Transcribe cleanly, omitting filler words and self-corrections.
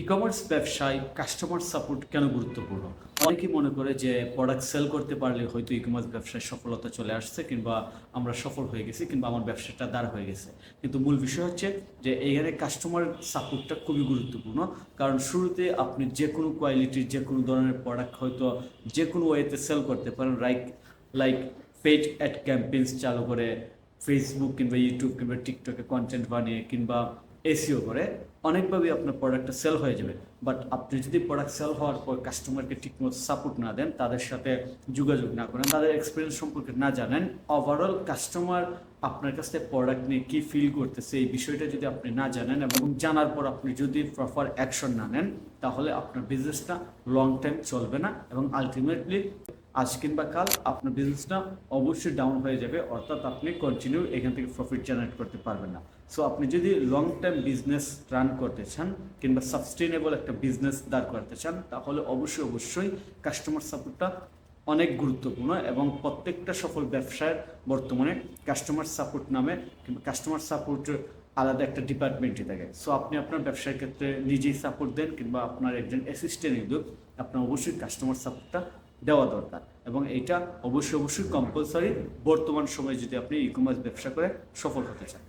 E-commerce ব্যবসায় customer support কেন গুরুত্বপূর্ণ? অনেকেই মনে করে যে প্রোডাক্ট সেল করতে পারলে হয়তো ই-কমার্স ব্যবসায় সফলতা চলে আসছে কিংবা আমরা সফল হয়ে গেছি কিংবা আমার ব্যবসাটা দাঁড় হয়ে গেছে। কিন্তু মূল বিষয় হচ্ছে যে এইখানে কাস্টমার সাপোর্টটা খুবই গুরুত্বপূর্ণ। কারণ শুরুতে আপনি যেকোনো কোয়ালিটির যেকোনো ধরনের প্রোডাক্ট হয়তো যেকোনো ওয়েতে সেল করতে পারেন, লাইক পেইড অ্যাড ক্যাম্পেইনস চালু করে ফেসবুক কিংবা ইউটিউব কিংবা টিকটকে কন্টেন্ট বানিয়ে কিংবা এসইও করে অনেকভাবেই আপনার প্রোডাক্টটা সেল হয়ে যাবে। বাট আপনি যদি প্রোডাক্ট সেল হওয়ার পর কাস্টমারকে ঠিকমতো সাপোর্ট না দেন, তাদের সাথে যোগাযোগ না করেন, তাদের এক্সপিরিয়েন্স সম্পর্কে না জানেন, ওভারঅল কাস্টমার আপনার কাছ থেকে প্রোডাক্ট নিয়ে কী ফিল করতেছে এই বিষয়টা যদি আপনি না জানেন এবং জানার পর আপনি যদি প্রপার অ্যাকশন না নেন, তাহলে আপনার বিজনেসটা লং টাইম চলবে না এবং আলটিমেটলি আজ কিংবা কাল আপনার বিজনেসটা অবশ্যই ডাউন হয়ে যাবে, অর্থাৎ আপনি কন্টিনিউ এখান থেকে প্রফিট জেনারেট করতে পারবেন না। সো আপনি যদি লং টাইম বিজনেস রান করতে চান কিংবা সাস্টেইনেবল একটা বিজনেস দাঁড় করতে চান, তাহলে অবশ্যই কাস্টমার সাপোর্টটা অনেক গুরুত্বপূর্ণ এবং প্রত্যেকটা সফল ব্যবসায় বর্তমানে কাস্টমার সাপোর্ট নামে কিংবা কাস্টমার সাপোর্ট আলাদা একটা ডিপার্টমেন্টই থাকে। সো আপনি আপনার ব্যবসার ক্ষেত্রে নিজেই সাপোর্ট দেন কিংবা আপনার একজন অ্যাসিস্ট্যান্ট নিয়োগ, আপনার অবশ্যই কাস্টমার সাপোর্টটা দেওয়া দরকার এবং এইটা অবশ্যই কম্পালসারি বর্তমান সময়ে যদি আপনি ই কমার্স ব্যবসা করে সফল হতে চান।